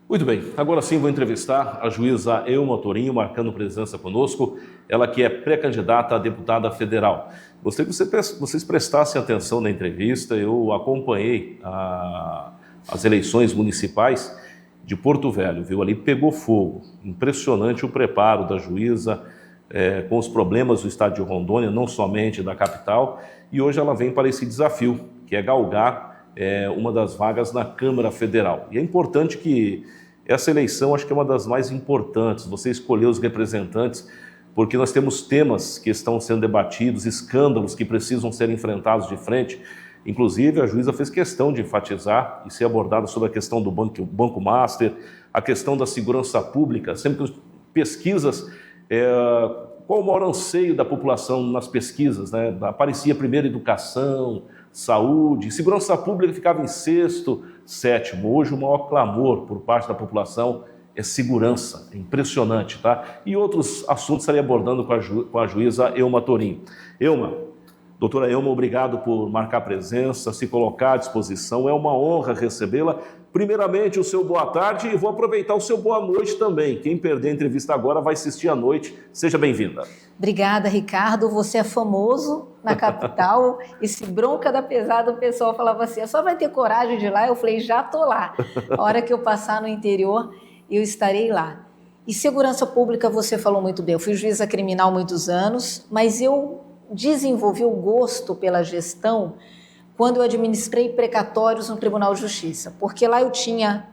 Muito bem, agora sim vou entrevistar a juíza Elma Torinho, marcando presença conosco, ela que é pré-candidata a deputada federal. Gostaria que vocês prestassem atenção na entrevista, eu acompanhei as eleições municipais de Porto Velho, viu? Ali pegou fogo, impressionante o preparo da juíza, com os problemas do estado de Rondônia, não somente da capital, e hoje ela vem para esse desafio, que é galgar uma das vagas na Câmara Federal. E é importante que essa eleição, acho que é uma das mais importantes, você escolher os representantes, porque nós temos temas que estão sendo debatidos, escândalos que precisam ser enfrentados de frente. Inclusive, a juíza fez questão de enfatizar e ser abordada sobre a questão do Banco Master, a questão da segurança pública, sempre que pesquisas, qual o maior anseio da população nas pesquisas, né? Aparecia primeiro educação, saúde, segurança pública ficava em sexto, sétimo. Hoje o maior clamor por parte da população é segurança, é impressionante, tá? E outros assuntos estarei abordando com a juíza Elma Torinho. Doutora Elma, obrigado por marcar presença, se colocar à disposição, é uma honra recebê-la. Primeiramente, o seu boa tarde e vou aproveitar o seu boa noite também. Quem perder a entrevista agora vai assistir à noite. Seja bem-vinda. Obrigada, Ricardo. Você é famoso na capital. Esse bronca da pesada, o pessoal falava assim, só vai ter coragem de ir lá? Eu falei, já estou lá. A hora que eu passar no interior, eu estarei lá. E segurança pública, você falou muito bem. Eu fui juíza criminal há muitos anos, mas eu desenvolvi o gosto pela gestão quando eu administrei precatórios no Tribunal de Justiça, porque lá eu tinha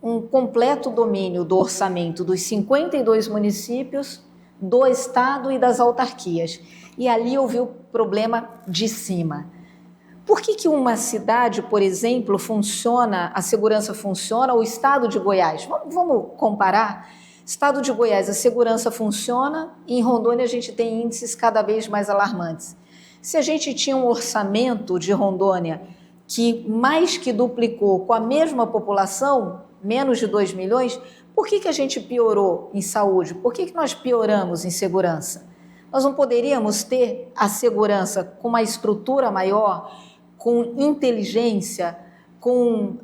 um completo domínio do orçamento dos 52 municípios, do Estado e das autarquias. E ali eu vi o problema de cima. Por que uma cidade, por exemplo, funciona, a segurança funciona, o Estado de Goiás? Vamos comparar? Estado de Goiás, a segurança funciona e em Rondônia a gente tem índices cada vez mais alarmantes. Se a gente tinha um orçamento de Rondônia que mais que duplicou com a mesma população, menos de 2 milhões, por que a gente piorou em saúde? Por que nós pioramos em segurança? Nós não poderíamos ter a segurança com uma estrutura maior, com inteligência, com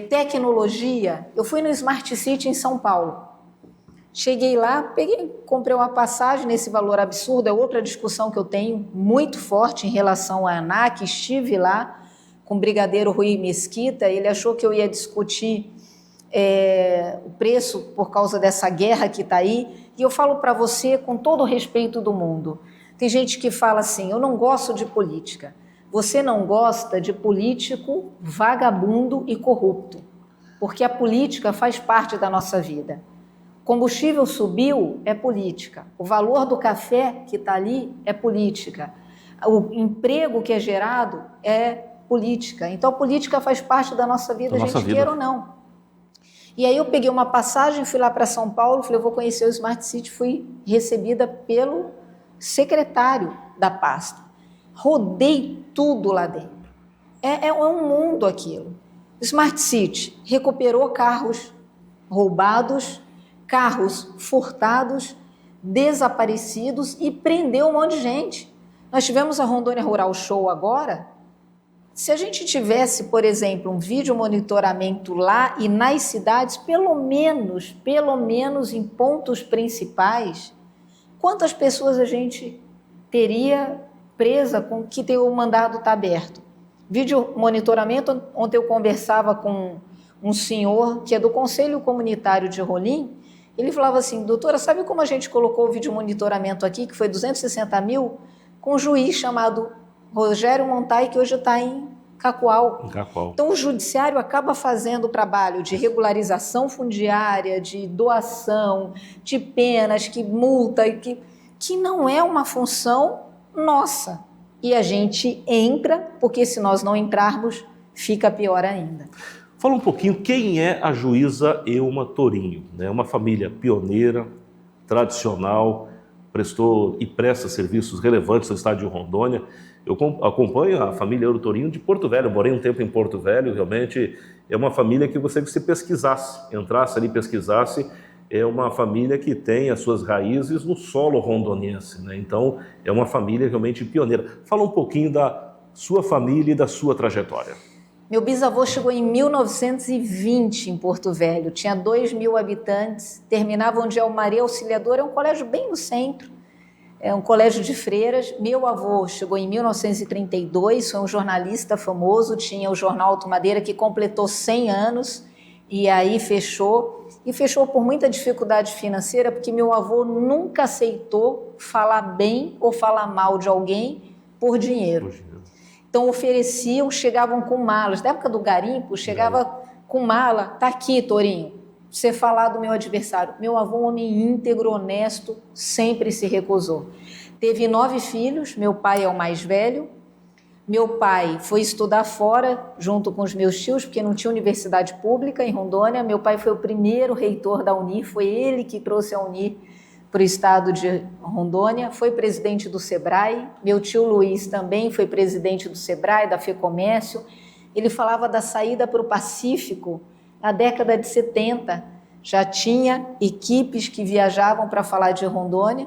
tecnologia? Eu fui no Smart City em São Paulo. Cheguei lá, comprei uma passagem nesse valor absurdo, é outra discussão que eu tenho muito forte em relação à ANAC. Estive lá com o brigadeiro Rui Mesquita, ele achou que eu ia discutir o preço por causa dessa guerra que está aí, e eu falo para você com todo o respeito do mundo. Tem gente que fala assim, eu não gosto de política. Você não gosta de político vagabundo e corrupto, porque a política faz parte da nossa vida. Combustível subiu, é política. O valor do café que está ali é política. O emprego que é gerado é política. Então, a política faz parte da nossa vida, a gente queira ou não. E aí eu peguei uma passagem, fui lá para São Paulo, falei, eu vou conhecer o Smart City, fui recebida pelo secretário da pasta. Rodei tudo lá dentro. É um mundo aquilo. Smart City recuperou carros roubados, carros furtados, desaparecidos e prendeu um monte de gente. Nós tivemos a Rondônia Rural Show agora. Se a gente tivesse, por exemplo, um vídeo monitoramento lá e nas cidades, pelo menos em pontos principais, quantas pessoas a gente teria presa com que o mandado está aberto? Vídeo monitoramento, ontem eu conversava com um senhor que é do Conselho Comunitário de Rolim. Ele falava assim, doutora, sabe como a gente colocou o vídeo monitoramento aqui, que foi 260 mil, com um juiz chamado Rogério Montai, que hoje está em Cacoal. Então o judiciário acaba fazendo o trabalho de regularização fundiária, de doação, de penas, que multa, que não é uma função nossa. E a gente entra, porque se nós não entrarmos, fica pior ainda. Fala um pouquinho quem é a juíza Elma Torinho, né? Uma família pioneira, tradicional, prestou e presta serviços relevantes no estado de Rondônia. Eu acompanho a família Elma Torinho de Porto Velho, morei um tempo em Porto Velho, realmente é uma família que você se pesquisasse, entrasse ali e pesquisasse, é uma família que tem as suas raízes no solo rondoniense, né? Então é uma família realmente pioneira. Fala um pouquinho da sua família e da sua trajetória. Meu bisavô chegou em 1920 em Porto Velho, tinha 2.000 habitantes, terminava onde é o Maria Auxiliadora, é um colégio bem no centro, é um colégio de freiras. Meu avô chegou em 1932, foi um jornalista famoso, tinha o jornal Alto Madeira, que completou 100 anos, e aí fechou, e fechou por muita dificuldade financeira, porque meu avô nunca aceitou falar bem ou falar mal de alguém por dinheiro. Então ofereciam, chegavam com malas. Na época do garimpo, chegava com mala. Tá aqui, Torinho, você falar do meu adversário. Meu avô, um homem íntegro, honesto, sempre se recusou. Teve 9 filhos, meu pai é o mais velho. Meu pai foi estudar fora, junto com os meus tios, porque não tinha universidade pública em Rondônia. Meu pai foi o primeiro reitor da Unir, foi ele que trouxe a Unir para o estado de Rondônia, foi presidente do SEBRAE. Meu tio Luiz também foi presidente do SEBRAE, da FEComércio. Ele falava da saída para o Pacífico na década de 70. Já tinha equipes que viajavam para falar de Rondônia.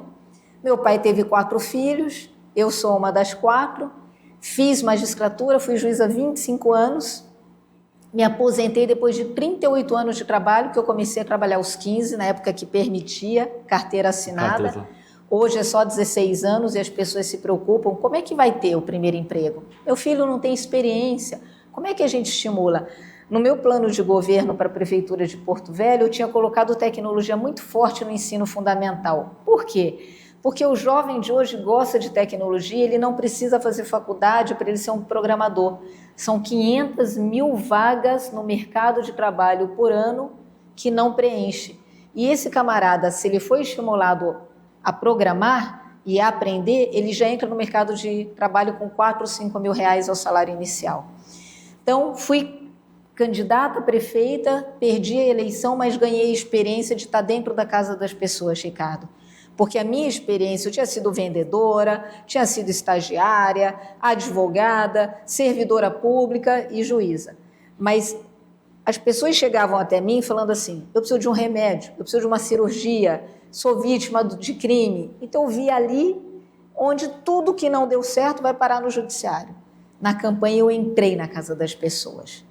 Meu pai teve 4 filhos, eu sou uma das 4. Fiz magistratura, fui juíza há 25 anos. Me aposentei depois de 38 anos de trabalho, que eu comecei a trabalhar aos 15, na época que permitia carteira assinada. Hoje é só 16 anos e as pessoas se preocupam. Como é que vai ter o primeiro emprego? Meu filho não tem experiência. Como é que a gente estimula? No meu plano de governo para a Prefeitura de Porto Velho, eu tinha colocado tecnologia muito forte no ensino fundamental. Por quê? Porque o jovem de hoje gosta de tecnologia, ele não precisa fazer faculdade para ele ser um programador. São 500 mil vagas no mercado de trabalho por ano que não preenche. E esse camarada, se ele foi estimulado a programar e a aprender, ele já entra no mercado de trabalho com 4 ou 5 mil reais ao salário inicial. Então, fui candidata a prefeita, perdi a eleição, mas ganhei a experiência de estar dentro da casa das pessoas, Ricardo. Porque a minha experiência, eu tinha sido vendedora, tinha sido estagiária, advogada, servidora pública e juíza. Mas as pessoas chegavam até mim falando assim, eu preciso de um remédio, eu preciso de uma cirurgia, sou vítima de crime. Então eu vi ali onde tudo que não deu certo vai parar no judiciário. Na campanha eu entrei na casa das pessoas.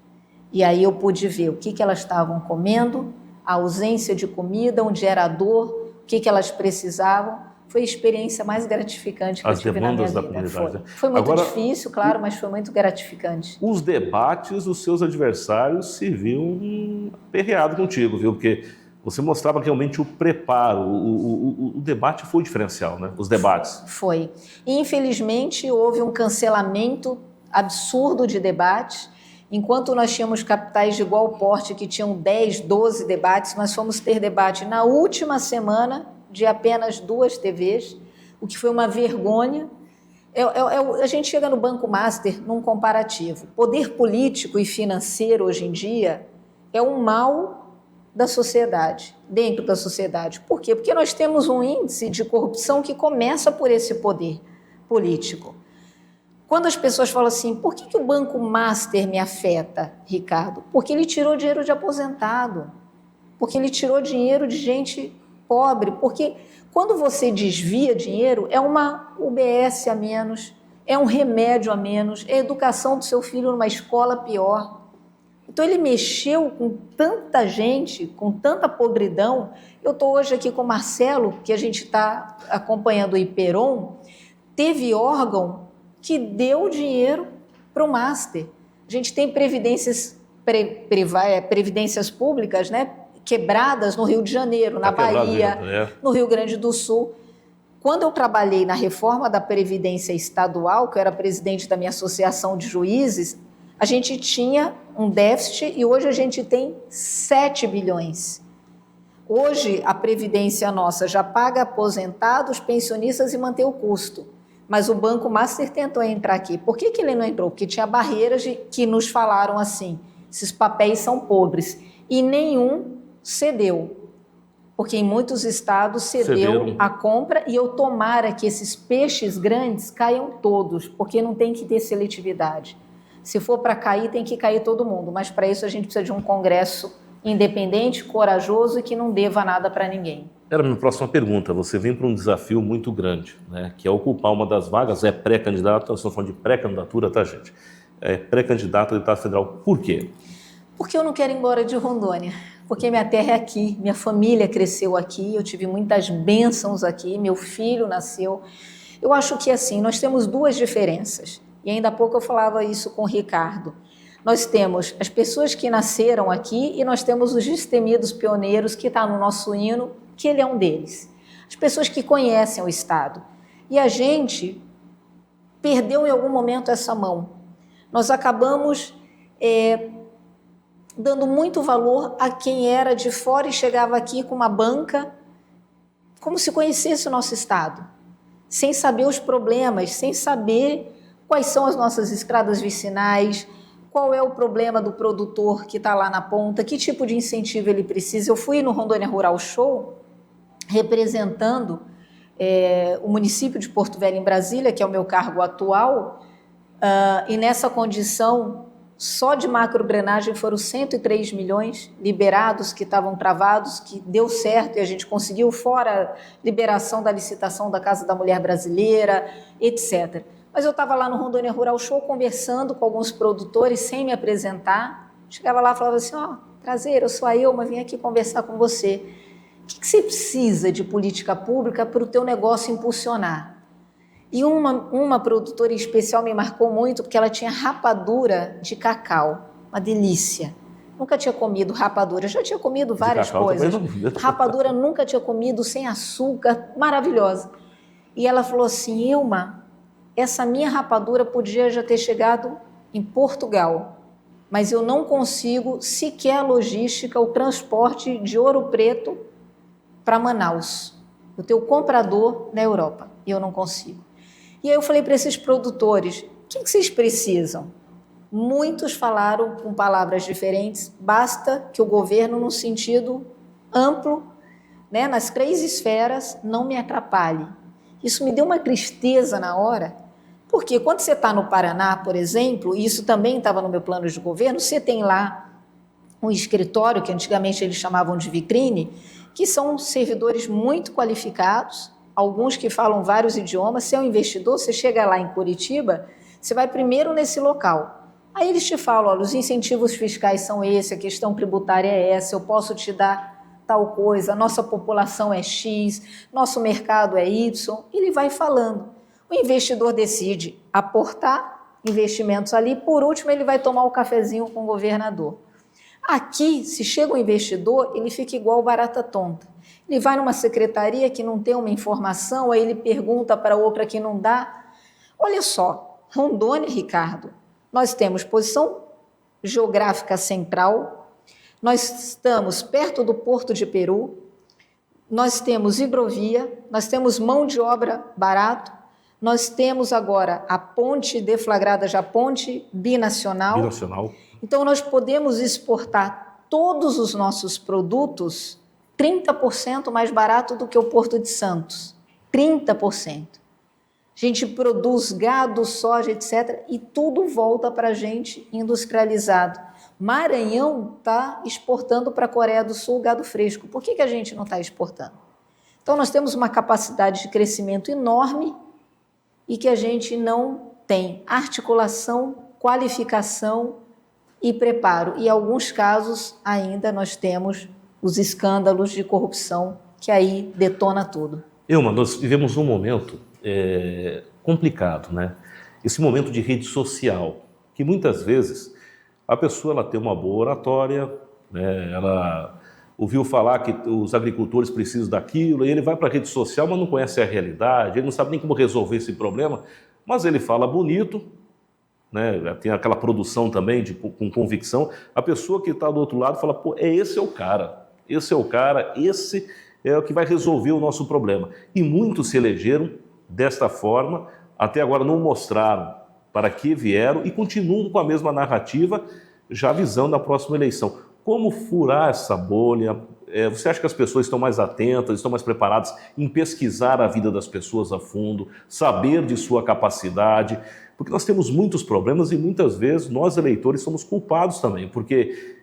E aí eu pude ver o que elas estavam comendo, a ausência de comida, onde era a dor, o que elas precisavam. Foi a experiência mais gratificante que eu tive na minha vida. As demandas da comunidade. Foi muito difícil, claro, mas foi muito gratificante. Os debates, os seus adversários se viam aperreados contigo, viu? Porque você mostrava realmente o preparo, o debate foi o diferencial, né? Os debates. Foi. E, infelizmente, houve um cancelamento absurdo de debates. Enquanto nós tínhamos capitais de igual porte que tinham 10, 12 debates, nós fomos ter debate na última semana de apenas 2 TVs, o que foi uma vergonha. A gente chega no Banco Master num comparativo. Poder político e financeiro hoje em dia é um mal da sociedade, dentro da sociedade. Por quê? Porque nós temos um índice de corrupção que começa por esse poder político. Quando as pessoas falam assim, por que o Banco Master me afeta, Ricardo? Porque ele tirou dinheiro de aposentado, porque ele tirou dinheiro de gente pobre, porque quando você desvia dinheiro, é uma UBS a menos, é um remédio a menos, é a educação do seu filho numa escola pior. Então ele mexeu com tanta gente, com tanta podridão. Eu estou hoje aqui com o Marcelo, que a gente está acompanhando o Iperon, teve órgão que deu dinheiro para o Master. A gente tem previdências públicas, né, quebradas no Rio de Janeiro, na Bahia, no Rio Grande do Sul. Quando eu trabalhei na reforma da Previdência Estadual, que eu era presidente da minha associação de juízes, a gente tinha um déficit e hoje a gente tem 7 bilhões. Hoje a Previdência nossa já paga aposentados, pensionistas e mantém o custo. Mas o Banco Master tentou entrar aqui. Por que ele não entrou? Porque tinha barreiras que nos falaram assim, esses papéis são podres. E nenhum cedeu. Porque em muitos estados cedeu a compra e eu tomara que esses peixes grandes caiam todos, porque não tem que ter seletividade. Se for para cair, tem que cair todo mundo. Mas para isso a gente precisa de um Congresso independente, corajoso e que não deva nada para ninguém. Era a minha próxima pergunta. Você vem para um desafio muito grande, né, que é ocupar uma das vagas, é pré-candidato, nós estamos falando de pré-candidatura, tá, gente? pré-candidata a deputada federal. Por quê? Porque eu não quero ir embora de Rondônia. Porque minha terra é aqui, minha família cresceu aqui, eu tive muitas bênçãos aqui, meu filho nasceu. Eu acho que assim, nós temos duas diferenças. E ainda há pouco eu falava isso com o Ricardo. Nós temos as pessoas que nasceram aqui e nós temos os destemidos pioneiros que está no nosso hino, que ele é um deles. As pessoas que conhecem o Estado. E a gente perdeu em algum momento essa mão. Nós acabamos dando muito valor a quem era de fora e chegava aqui com uma banca, como se conhecesse o nosso Estado, sem saber os problemas, sem saber quais são as nossas estradas vicinais, qual é o problema do produtor que está lá na ponta, que tipo de incentivo ele precisa. Eu fui no Rondônia Rural Show, representando o município de Porto Velho, em Brasília, que é o meu cargo atual, e nessa condição, só de macrodrenagem foram 103 milhões liberados, que estavam travados, que deu certo e a gente conseguiu, fora liberação da licitação da Casa da Mulher Brasileira, etc. Mas eu estava lá no Rondônia Rural Show conversando com alguns produtores sem me apresentar. Chegava lá e falava assim, prazer, eu sou a Ilma, vim aqui conversar com você. O que você precisa de política pública para o teu negócio impulsionar? E uma produtora em especial me marcou muito porque ela tinha rapadura de cacau, uma delícia. Nunca tinha comido rapadura, já tinha comido várias coisas. Rapadura nunca tinha comido, sem açúcar, maravilhosa. E ela falou assim, Ilma, essa minha rapadura podia já ter chegado em Portugal, mas eu não consigo sequer a logística, o transporte de Ouro Preto para Manaus. Eu tenho comprador na Europa e eu não consigo. E aí eu falei para esses produtores, o que vocês precisam? Muitos falaram com palavras diferentes, basta que o governo, no sentido amplo, nas 3 esferas, não me atrapalhe. Isso me deu uma tristeza na hora, porque quando você está no Paraná, por exemplo, e isso também estava no meu plano de governo, você tem lá um escritório, que antigamente eles chamavam de vitrine, que são servidores muito qualificados, alguns que falam vários idiomas. Se é um investidor, você chega lá em Curitiba, você vai primeiro nesse local. Aí eles te falam, olha, os incentivos fiscais são esses, a questão tributária é essa, eu posso te dar tal coisa, nossa população é X, nosso mercado é Y, ele vai falando. O investidor decide aportar investimentos ali, por último ele vai tomar o cafezinho com o governador. Aqui, se chega um investidor, ele fica igual barata tonta. Ele vai numa secretaria que não tem uma informação, aí ele pergunta para outra que não dá. Olha só, Rondônia, Ricardo, nós temos posição geográfica central, nós estamos perto do Porto de Peru, nós temos hidrovia, nós temos mão de obra barato, nós temos agora a ponte deflagrada, já ponte binacional. Então, nós podemos exportar todos os nossos produtos 30% mais barato do que o Porto de Santos. 30%. A gente produz gado, soja, etc. E tudo volta para a gente industrializado. Maranhão está exportando para a Coreia do Sul gado fresco. Por que a gente não está exportando? Então, nós temos uma capacidade de crescimento enorme e que a gente não tem articulação, qualificação e preparo. E em alguns casos ainda nós temos os escândalos de corrupção que aí detona tudo. Ilma, nós vivemos um momento complicado, né? Esse momento de rede social, que muitas vezes a pessoa ela tem uma boa oratória, né? Ela ouviu falar que os agricultores precisam daquilo, e ele vai para a rede social, mas não conhece a realidade, ele não sabe nem como resolver esse problema, mas ele fala bonito, né? Tem aquela produção também com convicção. A pessoa que está do outro lado fala, pô, esse é o cara, esse é o que vai resolver o nosso problema. E muitos se elegeram desta forma, até agora não mostraram para que vieram e continuam com a mesma narrativa, já visando a próxima eleição. Como furar essa bolha? Você acha que as pessoas estão mais atentas, estão mais preparadas em pesquisar a vida das pessoas a fundo, saber de sua capacidade? Porque nós temos muitos problemas e muitas vezes nós, eleitores, somos culpados também, porque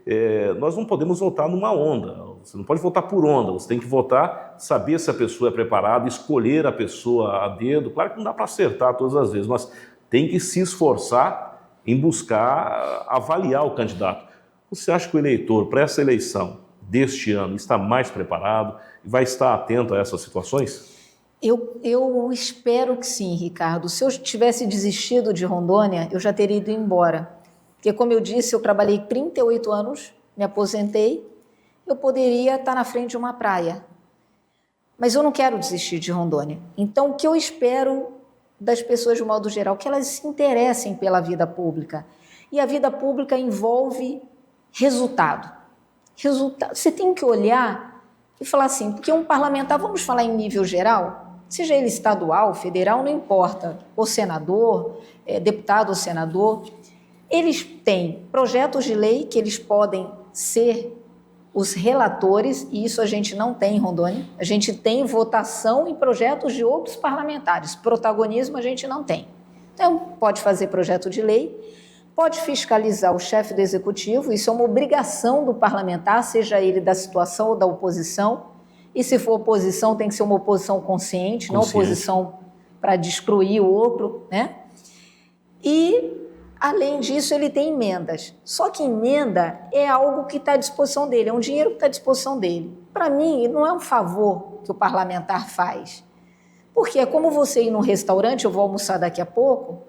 nós não podemos votar numa onda, você não pode votar por onda, você tem que votar, saber se a pessoa é preparada, escolher a pessoa a dedo. Claro que não dá para acertar todas as vezes, mas tem que se esforçar em buscar avaliar o candidato. Você acha que o eleitor, para essa eleição deste ano, está mais preparado e vai estar atento a essas situações? Eu espero que sim, Ricardo. Se eu tivesse desistido de Rondônia, eu já teria ido embora. Porque, como eu disse, eu trabalhei 38 anos, me aposentei, eu poderia estar na frente de uma praia. Mas eu não quero desistir de Rondônia. Então, o que eu espero das pessoas, de modo geral, que elas se interessem pela vida pública. E a vida pública envolve resultado. Você tem que olhar e falar assim, porque um parlamentar, vamos falar em nível geral, seja ele estadual, federal, não importa, ou senador, deputado ou senador, eles têm projetos de lei que eles podem ser os relatores, e isso a gente não tem em Rondônia. A gente tem votação em projetos de outros parlamentares, protagonismo a gente não tem. Então, pode fazer projeto de lei, pode fiscalizar o chefe do executivo, isso é uma obrigação do parlamentar, seja ele da situação ou da oposição, e se for oposição tem que ser uma oposição consciente. Não oposição para destruir o outro, né? E, além disso, ele tem emendas. Só que emenda é algo que está à disposição dele, é um dinheiro que está à disposição dele. Para mim, não é um favor que o parlamentar faz. Porque é como você ir num restaurante, eu vou almoçar daqui a pouco,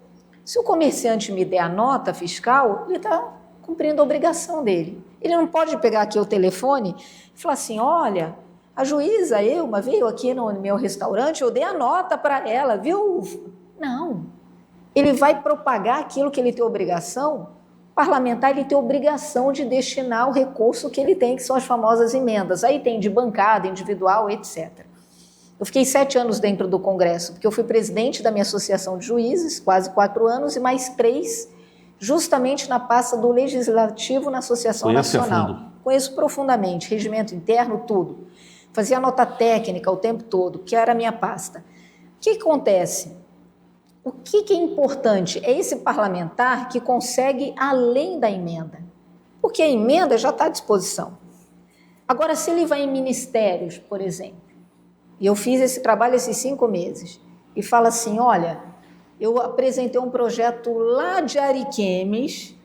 se o comerciante me der a nota fiscal, ele está cumprindo a obrigação dele. Ele não pode pegar aqui o telefone e falar assim, olha, a juíza Elma veio aqui no meu restaurante, eu dei a nota para ela, viu? Não. Ele vai propagar aquilo que ele tem obrigação. O parlamentar ele tem obrigação de destinar o recurso que ele tem, que são as famosas emendas. Aí tem de bancada, individual, etc. Eu fiquei 7 anos dentro do Congresso, porque eu fui presidente da minha associação de juízes, quase 4 anos, e mais 3, justamente na pasta do Legislativo na Associação Nacional. Conheço profundamente, regimento interno, tudo. Fazia nota técnica o tempo todo, que era a minha pasta. O que acontece? O que é importante é esse parlamentar que consegue além da emenda, porque a emenda já está à disposição. Agora, se ele vai em ministérios, por exemplo, e eu fiz esse trabalho esses 5 meses, e fala assim, olha, eu apresentei um projeto lá de Ariquemes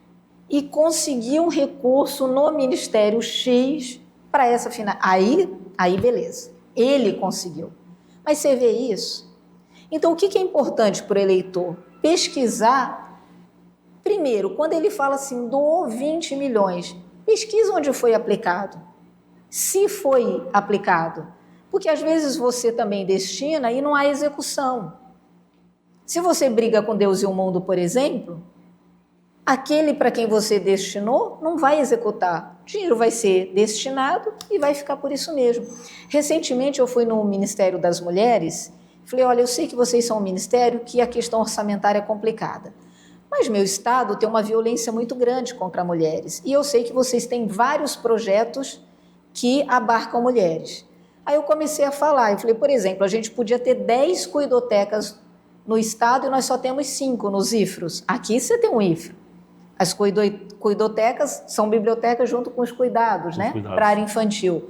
e consegui um recurso no Ministério X para essa final. Aí beleza, ele conseguiu. Mas você vê isso? Então, o que é importante para o eleitor? Pesquisar. Primeiro, quando ele fala assim, doou 20 milhões, pesquisa onde foi aplicado. Se foi aplicado. Porque às vezes você também destina e não há execução. Se você briga com Deus e o mundo, por exemplo, aquele para quem você destinou não vai executar. O dinheiro vai ser destinado e vai ficar por isso mesmo. Recentemente eu fui no Ministério das Mulheres, falei, olha, eu sei que vocês são um ministério que a questão orçamentária é complicada, mas meu estado tem uma violência muito grande contra mulheres e eu sei que vocês têm vários projetos que abarcam mulheres. Aí eu comecei a falar, eu falei, por exemplo, a gente podia ter 10 cuidotecas no estado e nós só temos 5 nos IFROS. Aqui você tem um IFRO. As cuidotecas são bibliotecas junto com os cuidados, né? Para a área infantil.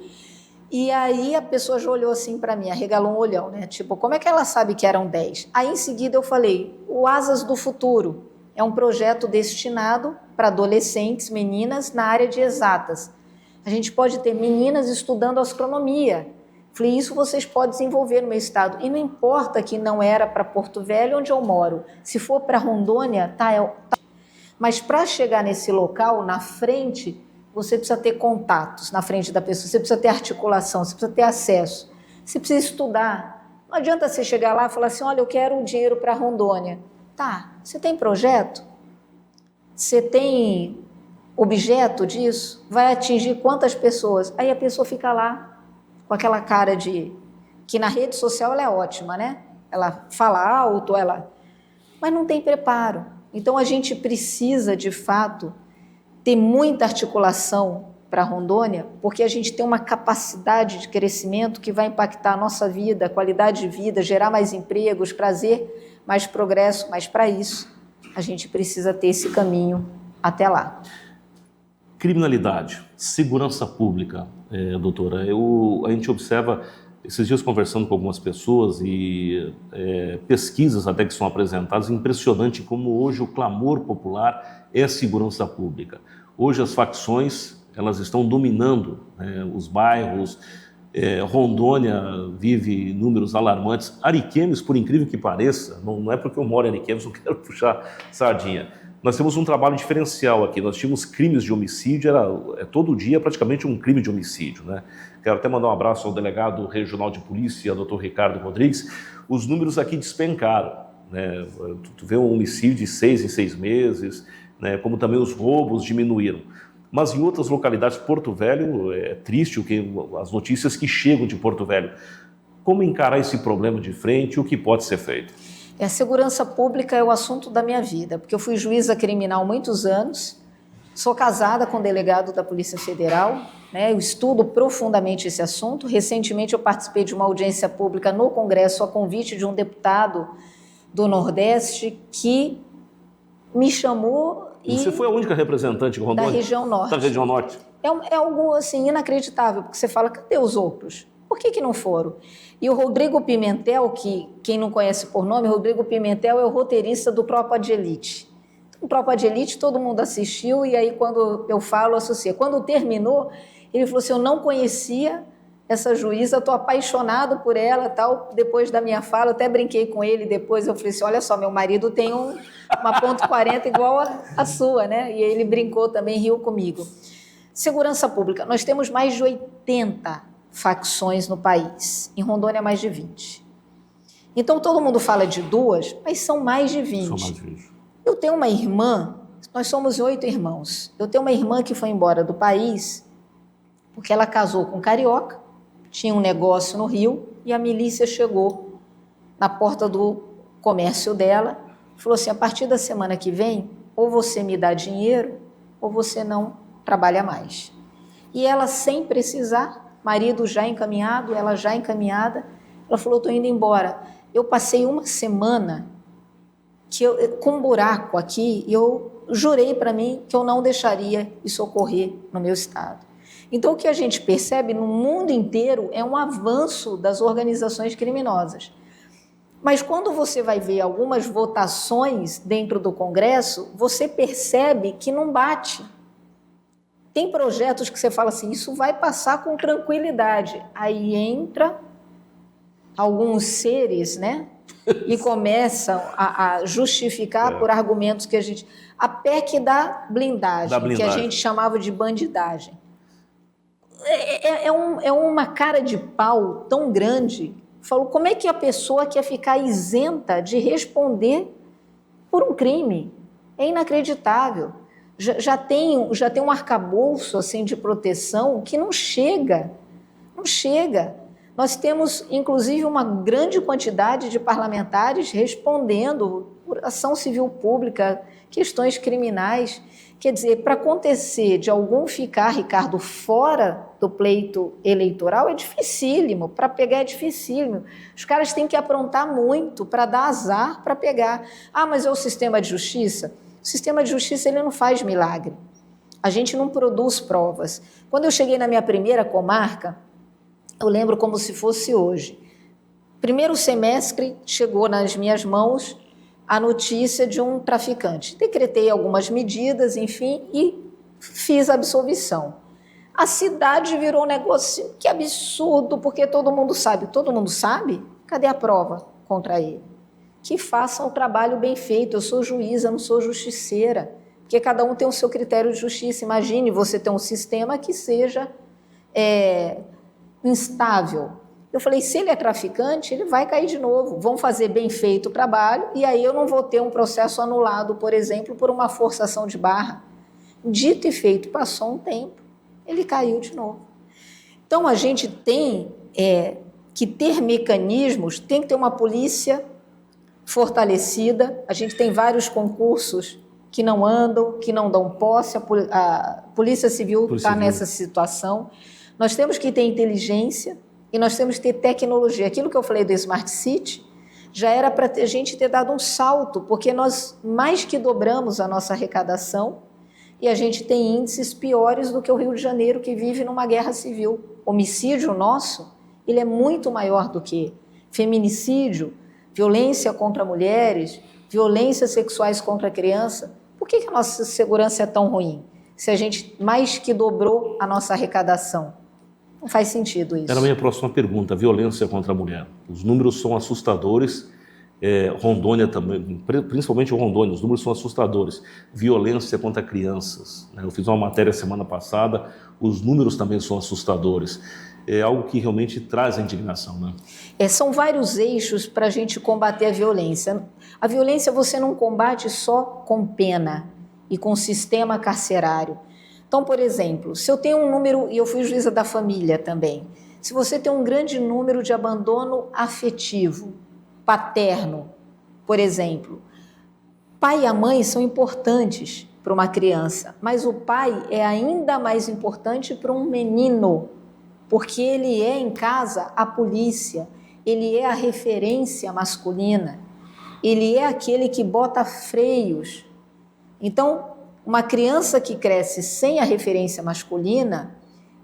E aí a pessoa já olhou assim para mim, arregalou um olhão, né? Tipo, como é que ela sabe que eram 10? Aí em seguida eu falei, o Asas do Futuro é um projeto destinado para adolescentes, meninas na área de exatas. A gente pode ter meninas estudando astronomia. Falei, isso vocês podem desenvolver no meu estado. E não importa que não era para Porto Velho, onde eu moro. Se for para Rondônia, tá. Mas para chegar nesse local, na frente, você precisa ter contatos na frente da pessoa, você precisa ter articulação, você precisa ter acesso, você precisa estudar. Não adianta você chegar lá e falar assim, olha, eu quero um dinheiro para Rondônia. Tá, você tem projeto? Você tem objeto disso? Vai atingir quantas pessoas? Aí a pessoa fica lá com aquela cara de... que na rede social ela é ótima, né? Ela fala alto, mas não tem preparo. Então, a gente precisa, de fato, ter muita articulação para Rondônia, porque a gente tem uma capacidade de crescimento que vai impactar a nossa vida, a qualidade de vida, gerar mais empregos, trazer mais progresso, mas para isso a gente precisa ter esse caminho até lá. Criminalidade, segurança pública, doutora, a gente observa Esses dias conversando com algumas pessoas e pesquisas até que são apresentadas, impressionante como hoje o clamor popular é a segurança pública. Hoje as facções, elas estão dominando, né, os bairros. Rondônia vive números alarmantes. Ariquemes, por incrível que pareça, não é porque eu moro em Ariquemes, não quero puxar sardinha. Nós temos um trabalho diferencial aqui. Nós tínhamos crimes de homicídio, todo dia praticamente um crime de homicídio, né? Quero até mandar um abraço ao delegado regional de polícia, Dr. Ricardo Rodrigues. Os números aqui despencaram, né? Tu vê um homicídio de 6 em 6 meses, né? Como também os roubos diminuíram. Mas em outras localidades, Porto Velho, é triste as notícias que chegam de Porto Velho. Como encarar esse problema de frente e o que pode ser feito? A segurança pública é o assunto da minha vida, porque eu fui juíza criminal há muitos anos, sou casada com o delegado da Polícia Federal, né? Eu estudo profundamente esse assunto. Recentemente eu participei de uma audiência pública no Congresso a convite de um deputado do Nordeste que me chamou. Você foi a única representante de Rondônia? Da região norte. Da região norte. É algo assim inacreditável, porque você fala, cadê os outros? Por que não foram? E o Rodrigo Pimentel, que quem não conhece por nome, Rodrigo Pimentel é o roteirista do Tropa de Elite. Então, Tropa de Elite todo mundo assistiu, e aí quando eu falo, associa. Quando terminou, ele falou assim, eu não conhecia essa juíza, estou apaixonado por ela, tal. Depois da minha fala, eu até brinquei com ele, depois eu falei assim, olha só, meu marido tem uma ponto .40 igual a sua, né? E ele brincou também, riu comigo. Segurança pública, nós temos mais de 80 facções no país, em Rondônia mais de 20. Então todo mundo fala de 2, mas são mais de 20. São mais de 20. Eu tenho uma irmã, nós somos 8 irmãos, eu tenho uma irmã que foi embora do país porque ela casou com um carioca, tinha um negócio no Rio e a milícia chegou na porta do comércio dela e falou assim, a partir da semana que vem, ou você me dá dinheiro ou você não trabalha mais. E ela, sem precisar, marido já encaminhado, ela já encaminhada, ela falou, estou indo embora. Eu passei uma semana com um buraco aqui e eu jurei para mim que eu não deixaria isso ocorrer no meu estado. Então, o que a gente percebe no mundo inteiro é um avanço das organizações criminosas. Mas quando você vai ver algumas votações dentro do Congresso, você percebe que não bate. Tem projetos que você fala assim, isso vai passar com tranquilidade. Aí entra alguns seres, né? E começam a justificar por argumentos que a gente... A PEC da blindagem, que a gente chamava de bandidagem. É uma cara de pau tão grande. Falou, como é que a pessoa quer ficar isenta de responder por um crime? É inacreditável. Já tem um arcabouço assim, de proteção que não chega. Não chega. Nós temos, inclusive, uma grande quantidade de parlamentares respondendo por ação civil pública, questões criminais. Quer dizer, para acontecer de algum ficar, Ricardo, fora do pleito eleitoral é dificílimo, para pegar é dificílimo. Os caras têm que aprontar muito para dar azar para pegar. Ah, mas é o sistema de justiça? O sistema de justiça ele não faz milagre. A gente não produz provas. Quando eu cheguei na minha primeira comarca, eu lembro como se fosse hoje. Primeiro semestre chegou nas minhas mãos a notícia de um traficante. Decretei algumas medidas, enfim, e fiz a absolvição. A cidade virou um negócio, que absurdo, porque todo mundo sabe. Todo mundo sabe? Cadê a prova contra ele? Que façam o trabalho bem feito. Eu sou juíza, não sou justiceira. Porque cada um tem o seu critério de justiça. Imagine você ter um sistema que seja instável. Eu falei, se ele é traficante, ele vai cair de novo. Vão fazer bem feito o trabalho e aí eu não vou ter um processo anulado, por exemplo, por uma forçação de barra. Dito e feito, passou um tempo, ele caiu de novo. Então, a gente tem que ter mecanismos, tem que ter uma polícia fortalecida. A gente tem vários concursos que não andam, que não dão posse. A Polícia Civil está nessa situação. Nós temos que ter inteligência e nós temos que ter tecnologia. Aquilo que eu falei do Smart City já era para a gente ter dado um salto, porque nós mais que dobramos a nossa arrecadação e a gente tem índices piores do que o Rio de Janeiro, que vive numa guerra civil. Homicídio nosso ele é muito maior do que feminicídio, violência contra mulheres, violências sexuais contra a criança. Por que a nossa segurança é tão ruim? Se a gente mais que dobrou a nossa arrecadação. Não faz sentido isso. Era a minha próxima pergunta, violência contra a mulher. Os números são assustadores, Rondônia também, principalmente Rondônia, os números são assustadores. Violência contra crianças, né? Eu fiz uma matéria semana passada, os números também são assustadores. É algo que realmente traz a indignação, né? São vários eixos para a gente combater a violência. A violência você não combate só com pena e com sistema carcerário. Então, por exemplo, se eu tenho um número, e eu fui juíza da família também, se você tem um grande número de abandono afetivo, paterno, por exemplo, pai e a mãe são importantes para uma criança, mas o pai é ainda mais importante para um menino, porque ele é em casa a polícia, ele é a referência masculina, ele é aquele que bota freios. Então, uma criança que cresce sem a referência masculina,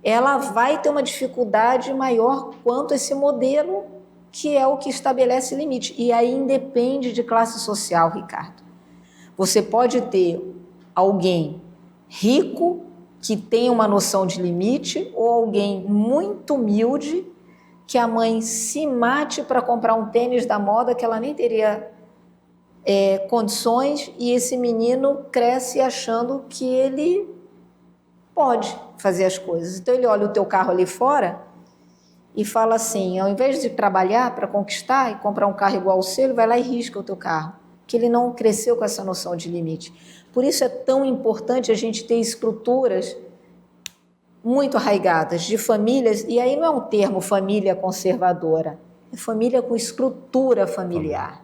ela vai ter uma dificuldade maior quanto esse modelo, que é o que estabelece limite. E aí independe de classe social, Ricardo. Você pode ter alguém rico, que tem uma noção de limite, ou alguém muito humilde, que a mãe se mate para comprar um tênis da moda que ela nem teria condições, e esse menino cresce achando que ele pode fazer as coisas. Então ele olha o teu carro ali fora e fala assim, ao invés de trabalhar para conquistar e comprar um carro igual ao seu, ele vai lá e risca o teu carro, que ele não cresceu com essa noção de limite. Por isso é tão importante a gente ter estruturas muito arraigadas de famílias, e aí não é um termo família conservadora, é família com estrutura familiar.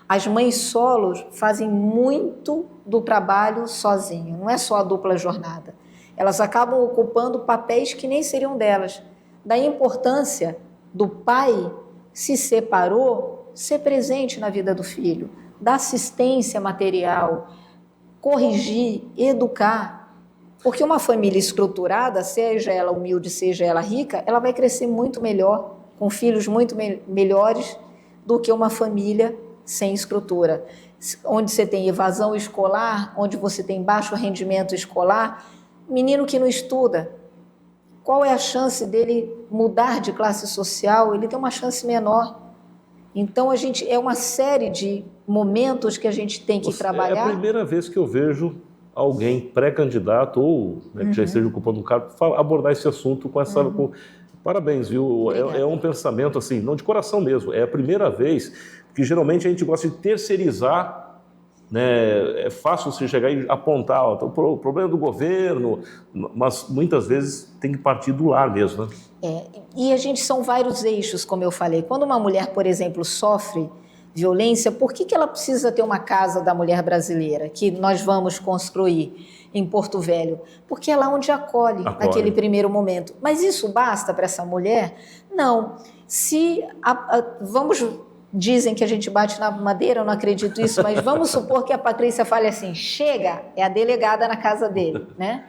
As mães solos fazem muito do trabalho sozinho, não é só a dupla jornada. Elas acabam ocupando papéis que nem seriam delas. Daí a importância do pai, se separou, ser presente na vida do filho, dar assistência material, corrigir, educar. Porque uma família estruturada, seja ela humilde, seja ela rica, ela vai crescer muito melhor, com filhos muito melhores do que uma família sem estrutura. Onde você tem evasão escolar, onde você tem baixo rendimento escolar, menino que não estuda, qual é a chance dele mudar de classe social? Ele tem uma chance menor. Então, é uma série de momentos que a gente tem que trabalhar. É a primeira vez que eu vejo alguém pré-candidato ou que já esteja ocupando um cargo abordar esse assunto com essa... Parabéns, viu? É um pensamento assim, não de coração mesmo. É a primeira vez que geralmente a gente gosta de terceirizar, né? É fácil você chegar e apontar o problema do governo, mas muitas vezes tem que partir do lar mesmo, né? E são vários eixos, como eu falei. Quando uma mulher, por exemplo, sofre violência, por que ela precisa ter uma casa da mulher brasileira, que nós vamos construir em Porto Velho? Porque é lá onde acolhe. Naquele primeiro momento. Mas isso basta para essa mulher? Não. Dizem que a gente bate na madeira, eu não acredito nisso, mas vamos supor que a Patrícia fale assim, chega, é a delegada na casa dele, né?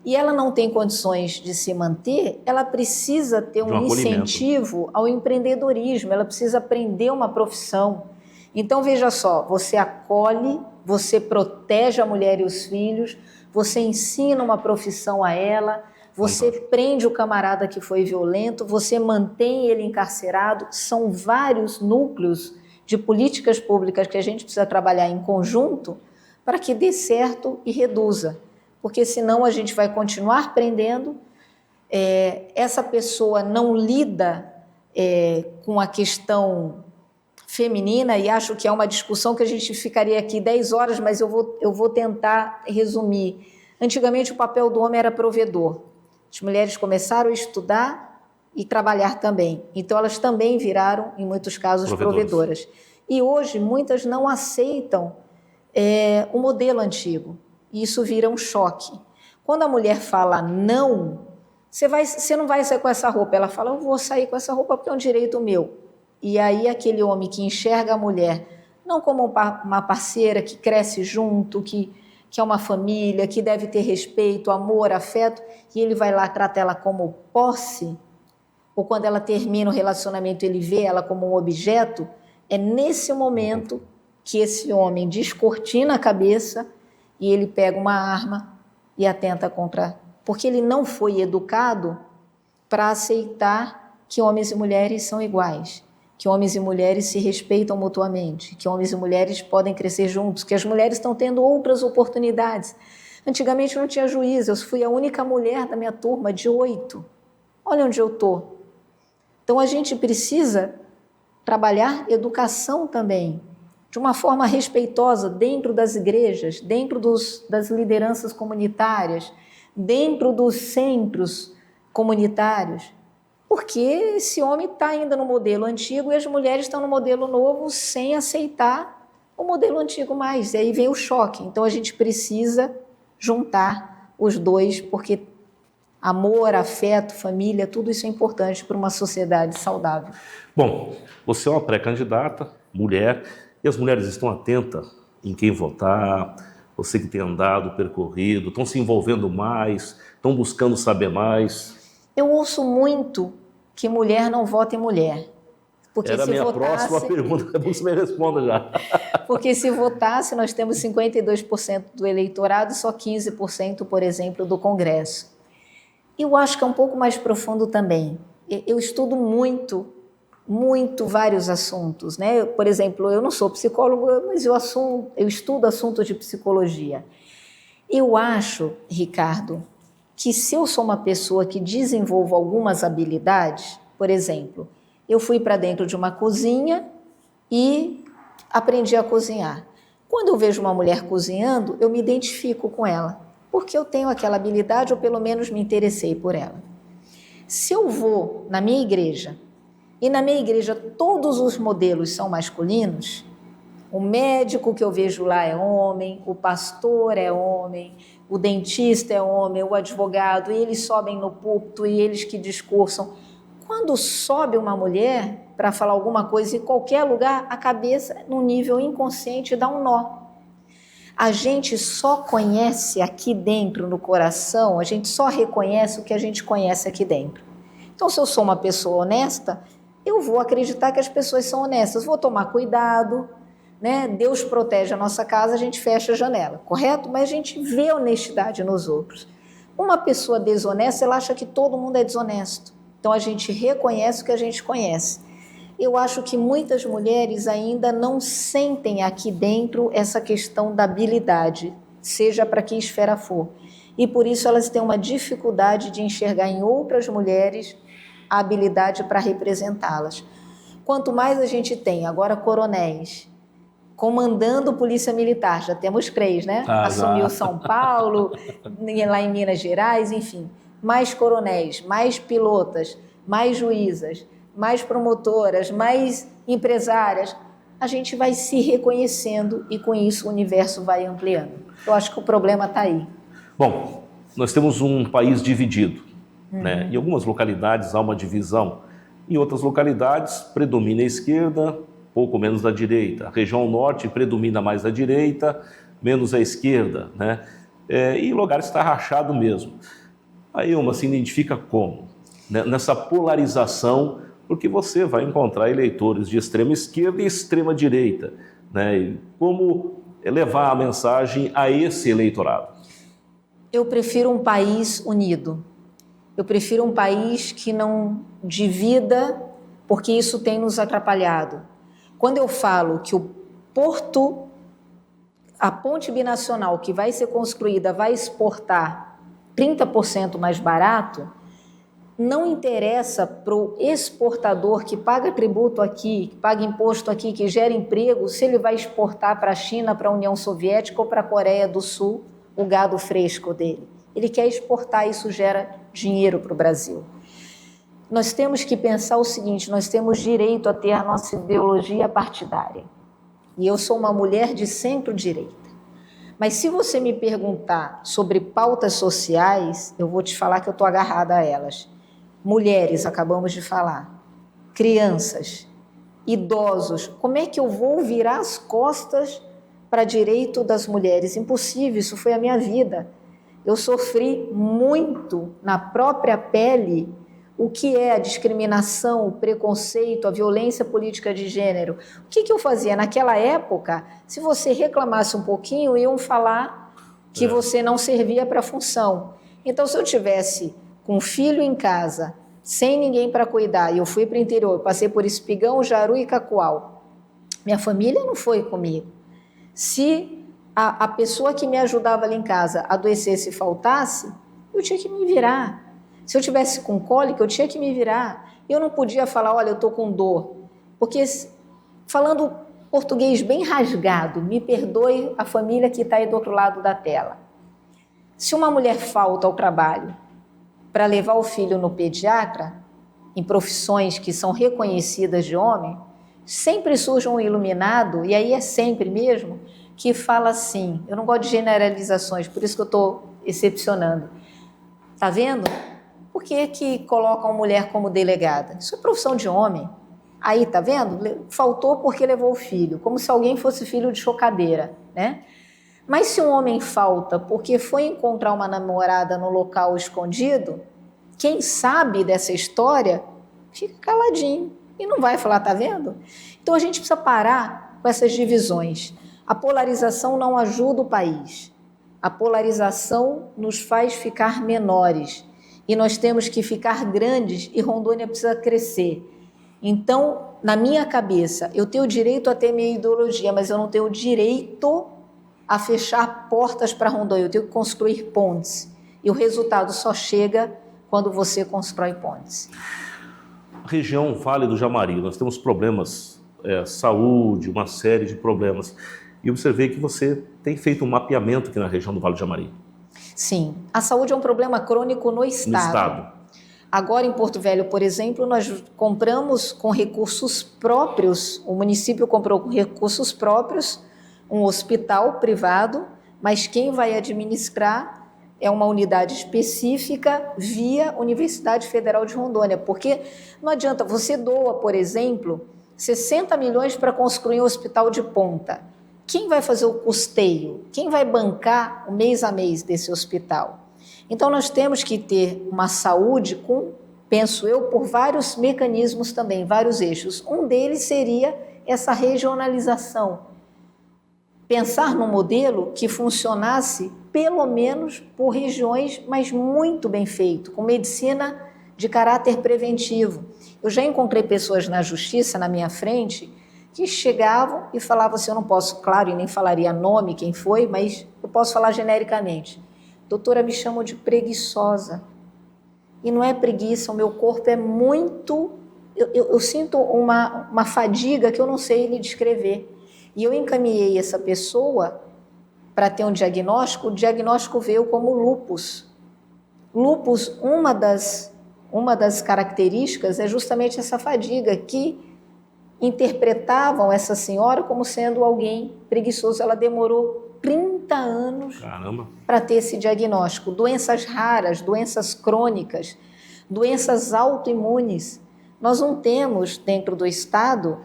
E ela não tem condições de se manter, ela precisa ter um incentivo ao empreendedorismo, ela precisa aprender uma profissão. Então, veja só, você acolhe, você protege a mulher e os filhos, você ensina uma profissão a ela, você prende o camarada que foi violento, você mantém ele encarcerado. São vários núcleos de políticas públicas que a gente precisa trabalhar em conjunto para que dê certo e reduza. Porque senão a gente vai continuar prendendo, essa pessoa não lida com a questão feminina, e acho que é uma discussão que a gente ficaria aqui 10 horas, mas eu vou tentar resumir. Antigamente o papel do homem era provedor. As mulheres começaram a estudar e trabalhar também. Então, elas também viraram, em muitos casos, provedoras. E hoje, muitas não aceitam o modelo antigo. E isso vira um choque. Quando a mulher fala não, você não vai sair com essa roupa. Ela fala, eu vou sair com essa roupa porque é um direito meu. E aí, aquele homem que enxerga a mulher não como uma parceira que cresce junto, que é uma família, que deve ter respeito, amor, afeto, e ele vai lá, trata ela como posse, ou quando ela termina o relacionamento, ele vê ela como um objeto, é nesse momento que esse homem descortina a cabeça e ele pega uma arma e atenta contra... Porque ele não foi educado para aceitar que homens e mulheres são iguais, que homens e mulheres se respeitam mutuamente, que homens e mulheres podem crescer juntos, que as mulheres estão tendo outras oportunidades. Antigamente não tinha juízo, eu fui a única mulher da minha turma de 8. Olha onde eu estou. Então a gente precisa trabalhar educação também, de uma forma respeitosa, dentro das igrejas, dentro das lideranças comunitárias, dentro dos centros comunitários, porque esse homem está ainda no modelo antigo e as mulheres estão no modelo novo sem aceitar o modelo antigo mais, e aí vem o choque. Então a gente precisa juntar os dois, porque amor, afeto, família, tudo isso é importante para uma sociedade saudável. Bom, você é uma pré-candidata, mulher, e as mulheres estão atentas em quem votar, você que tem andado, percorrido, estão se envolvendo mais, estão buscando saber mais. Eu ouço muito que mulher não vota em mulher. Porque era a minha próxima pergunta, você me responda já. Porque se votasse, nós temos 52% do eleitorado e só 15%, por exemplo, do Congresso. Eu acho que é um pouco mais profundo também. Eu estudo muito vários assuntos, né? Por exemplo, eu não sou psicóloga, mas eu estudo assuntos de psicologia. Eu acho, Ricardo, que se eu sou uma pessoa que desenvolvo algumas habilidades, por exemplo, eu fui para dentro de uma cozinha e aprendi a cozinhar. Quando eu vejo uma mulher cozinhando, eu me identifico com ela, porque eu tenho aquela habilidade ou pelo menos me interessei por ela. Se eu vou na minha igreja, e na minha igreja todos os modelos são masculinos, o médico que eu vejo lá é homem, o pastor é homem, o dentista é homem, o advogado, e eles sobem no púlpito e eles que discursam. Quando sobe uma mulher para falar alguma coisa em qualquer lugar, a cabeça, no nível inconsciente, dá um nó. A gente só conhece aqui dentro, no coração, a gente só reconhece o que a gente conhece aqui dentro. Então, se eu sou uma pessoa honesta, eu vou acreditar que as pessoas são honestas, vou tomar cuidado, né? Deus protege a nossa casa, a gente fecha a janela, correto? Mas a gente vê honestidade nos outros. Uma pessoa desonesta, ela acha que todo mundo é desonesto. Então, a gente reconhece o que a gente conhece. Eu acho que muitas mulheres ainda não sentem aqui dentro essa questão da habilidade, seja para que esfera for. E por isso elas têm uma dificuldade de enxergar em outras mulheres a habilidade para representá-las. Quanto mais a gente tem agora coronéis comandando polícia militar, já temos 3, né? Assumiu São Paulo, lá em Minas Gerais, enfim. Mais coronéis, mais pilotas, mais juízas, mais promotoras, mais empresárias, a gente vai se reconhecendo e com isso o universo vai ampliando. Eu acho que o problema está aí. Bom, nós temos um país dividido, né? Em algumas localidades há uma divisão, em outras localidades predomina a esquerda, pouco menos da direita. A região norte predomina mais a direita, menos a esquerda, né? E o lugar está rachado mesmo. A Ilma se identifica como? Nessa polarização, porque você vai encontrar eleitores de extrema esquerda e extrema direita, né? E como levar a mensagem a esse eleitorado? Eu prefiro um país unido. Eu prefiro um país que não divida, porque isso tem nos atrapalhado. Quando eu falo que o porto, a ponte binacional que vai ser construída vai exportar 30% mais barato, não interessa para o exportador que paga tributo aqui, que paga imposto aqui, que gera emprego, se ele vai exportar para a China, para a União Soviética ou para a Coreia do Sul o gado fresco dele. Ele quer exportar, isso gera dinheiro para o Brasil. Nós temos que pensar o seguinte, nós temos direito a ter a nossa ideologia partidária. E eu sou uma mulher de centro-direita. Mas se você me perguntar sobre pautas sociais, eu vou te falar que eu estou agarrada a elas. Mulheres, acabamos de falar. Crianças, idosos. Como é que eu vou virar as costas para direito das mulheres? Impossível, isso foi a minha vida. Eu sofri muito na própria pele o que é a discriminação, o preconceito, a violência política de gênero. O que eu fazia? Naquela época, se você reclamasse um pouquinho, iam falar que você não servia para a função. Então, se eu tivesse com um filho em casa, sem ninguém para cuidar, e eu fui para o interior, passei por Espigão, Jaru e Cacoal, minha família não foi comigo. Se a pessoa que me ajudava ali em casa adoecesse e faltasse, eu tinha que me virar. Se eu tivesse com cólica, eu tinha que me virar. Eu não podia falar, olha, eu estou com dor. Porque, falando português bem rasgado, me perdoe a família que está aí do outro lado da tela. Se uma mulher falta ao trabalho para levar o filho no pediatra, em profissões que são reconhecidas de homem, sempre surge um iluminado, e aí é sempre mesmo, que fala assim, eu não gosto de generalizações, por isso que eu estou excepcionando. Está vendo? Por que colocam mulher como delegada? Isso é profissão de homem. Aí, tá vendo? Faltou porque levou o filho, como se alguém fosse filho de chocadeira, né? Mas se um homem falta porque foi encontrar uma namorada no local escondido, quem sabe dessa história fica caladinho e não vai falar, tá vendo? Então a gente precisa parar com essas divisões. A polarização não ajuda o país. A polarização nos faz ficar menores. E nós temos que ficar grandes e Rondônia precisa crescer. Então, na minha cabeça, eu tenho o direito a ter minha ideologia, mas eu não tenho o direito a fechar portas para Rondônia. Eu tenho que construir pontes. E o resultado só chega quando você constrói pontes. Região Vale do Jamari, nós temos problemas, saúde, uma série de problemas. E observei que você tem feito um mapeamento aqui na região do Vale do Jamari. Sim, a saúde é um problema crônico no estado. Agora, em Porto Velho, por exemplo, nós compramos com recursos próprios, o município comprou com recursos próprios um hospital privado, mas quem vai administrar é uma unidade específica via Universidade Federal de Rondônia, porque não adianta, você doa, por exemplo, 60 milhões para construir um hospital de ponta. Quem vai fazer o custeio? Quem vai bancar o mês a mês desse hospital? Então, nós temos que ter uma saúde com, penso eu, por vários mecanismos também, vários eixos. Um deles seria essa regionalização. Pensar num modelo que funcionasse, pelo menos, por regiões, mas muito bem feito, com medicina de caráter preventivo. Eu já encontrei pessoas na justiça, na minha frente, que chegavam e falavam assim, eu não posso, claro, e nem falaria nome, quem foi, mas eu posso falar genericamente. Doutora, me chamam de preguiçosa. E não é preguiça, o meu corpo é muito... Eu sinto uma fadiga que eu não sei lhe descrever. E eu encaminhei essa pessoa para ter um diagnóstico, o diagnóstico veio como lúpus. Lúpus, uma das características é justamente essa fadiga que interpretavam essa senhora como sendo alguém preguiçoso. Ela demorou 30 anos para ter esse diagnóstico. Doenças raras, doenças crônicas, doenças autoimunes. Nós não temos, dentro do Estado,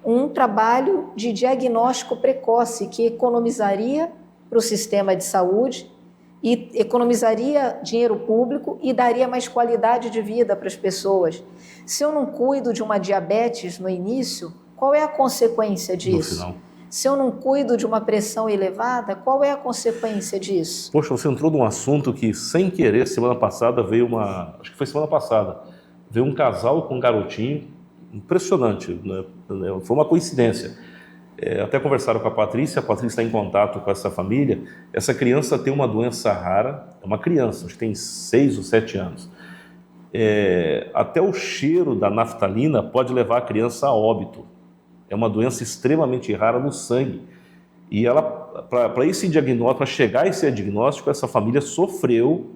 um trabalho de diagnóstico precoce que economizaria para o sistema de saúde e economizaria dinheiro público e daria mais qualidade de vida para as pessoas. Se eu não cuido de uma diabetes no início, qual é a consequência disso? Se eu não cuido de uma pressão elevada, qual é a consequência disso? Poxa, você entrou num assunto que, sem querer, semana passada veio acho que foi semana passada, veio um casal com um garotinho, impressionante, né? Foi uma coincidência. Até conversaram com a Patrícia está em contato com essa família. Essa criança tem uma doença rara, é uma criança, acho que tem 6 ou 7 anos. Até o cheiro da naftalina pode levar a criança a óbito. É uma doença extremamente rara no sangue. E ela, para esse diagnóstico, para chegar a esse diagnóstico, essa família sofreu,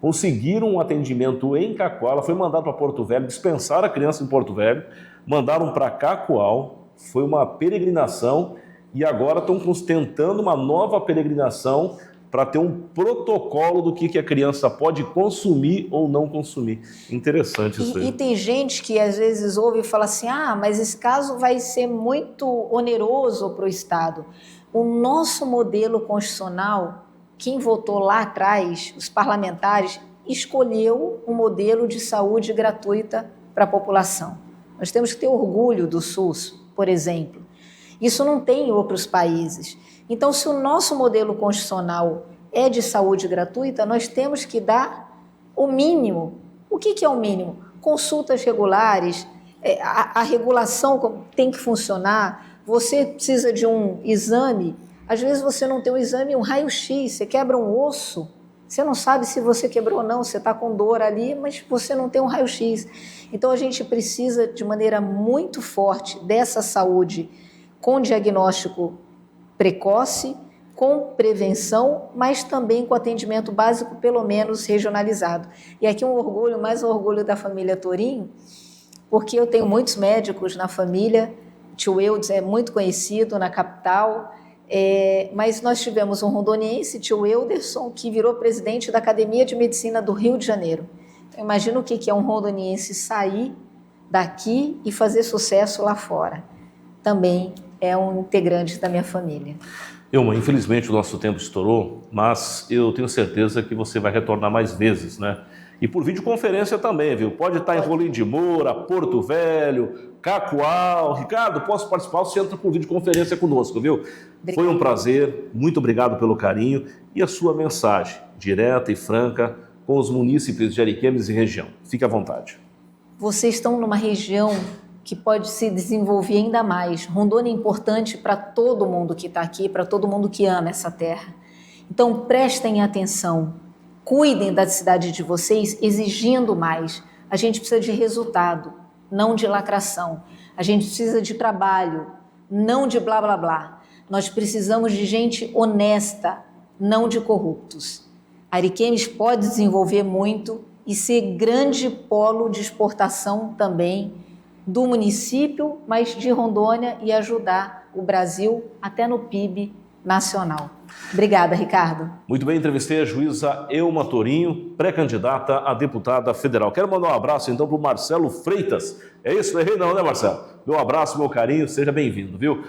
conseguiram um atendimento em Cacoal, ela foi mandada para Porto Velho, dispensaram a criança em Porto Velho, mandaram para Cacoal, foi uma peregrinação e agora estão tentando uma nova peregrinação para ter um protocolo do que a criança pode consumir ou não consumir. Interessante isso aí. E tem gente que às vezes ouve e fala assim, mas esse caso vai ser muito oneroso para o Estado. O nosso modelo constitucional, quem votou lá atrás, os parlamentares, escolheu um modelo de saúde gratuita para a população. Nós temos que ter orgulho do SUS, por exemplo. Isso não tem em outros países. Então, se o nosso modelo constitucional é de saúde gratuita, nós temos que dar o mínimo. O que é o mínimo? Consultas regulares, a regulação tem que funcionar. Você precisa de um exame, às vezes você não tem um exame, um raio-x, você quebra um osso, você não sabe se você quebrou ou não, você está com dor ali, mas você não tem um raio-x. Então a gente precisa de maneira muito forte dessa saúde com diagnóstico precoce, com prevenção, mas também com atendimento básico, pelo menos regionalizado. E aqui um orgulho, mais um orgulho da família Torinho, porque eu tenho muitos médicos na família, o tio Eudes é muito conhecido na capital, mas nós tivemos um rondoniense, tio Euderson, que virou presidente da Academia de Medicina do Rio de Janeiro. Então, imagina o que é um rondoniense sair daqui e fazer sucesso lá fora. Também é um integrante da minha família. Ilma, infelizmente o nosso tempo estourou, mas eu tenho certeza que você vai retornar mais vezes, né? E por videoconferência também, viu? Pode estar em Rolim de Moura, Porto Velho, Cacoal. Ricardo, posso participar? Você entra por videoconferência conosco, viu? Obrigado. Foi um prazer, muito obrigado pelo carinho e a sua mensagem, direta e franca, com os munícipes de Ariquemes e região. Fique à vontade. Vocês estão numa região que pode se desenvolver ainda mais. Rondônia é importante para todo mundo que está aqui, para todo mundo que ama essa terra. Então, prestem atenção, cuidem da cidade de vocês, exigindo mais. A gente precisa de resultado, não de lacração. A gente precisa de trabalho, não de blá, blá, blá. Nós precisamos de gente honesta, não de corruptos. Ariquemes pode desenvolver muito e ser grande polo de exportação também do município, mas de Rondônia, e ajudar o Brasil até no PIB nacional. Obrigada, Ricardo. Muito bem, entrevistei a juíza Ilma Torinho, pré-candidata a deputada federal. Quero mandar um abraço então para o Marcelo Freitas. É isso? Não errei não, né, Marcelo? Meu abraço, meu carinho, seja bem-vindo, viu?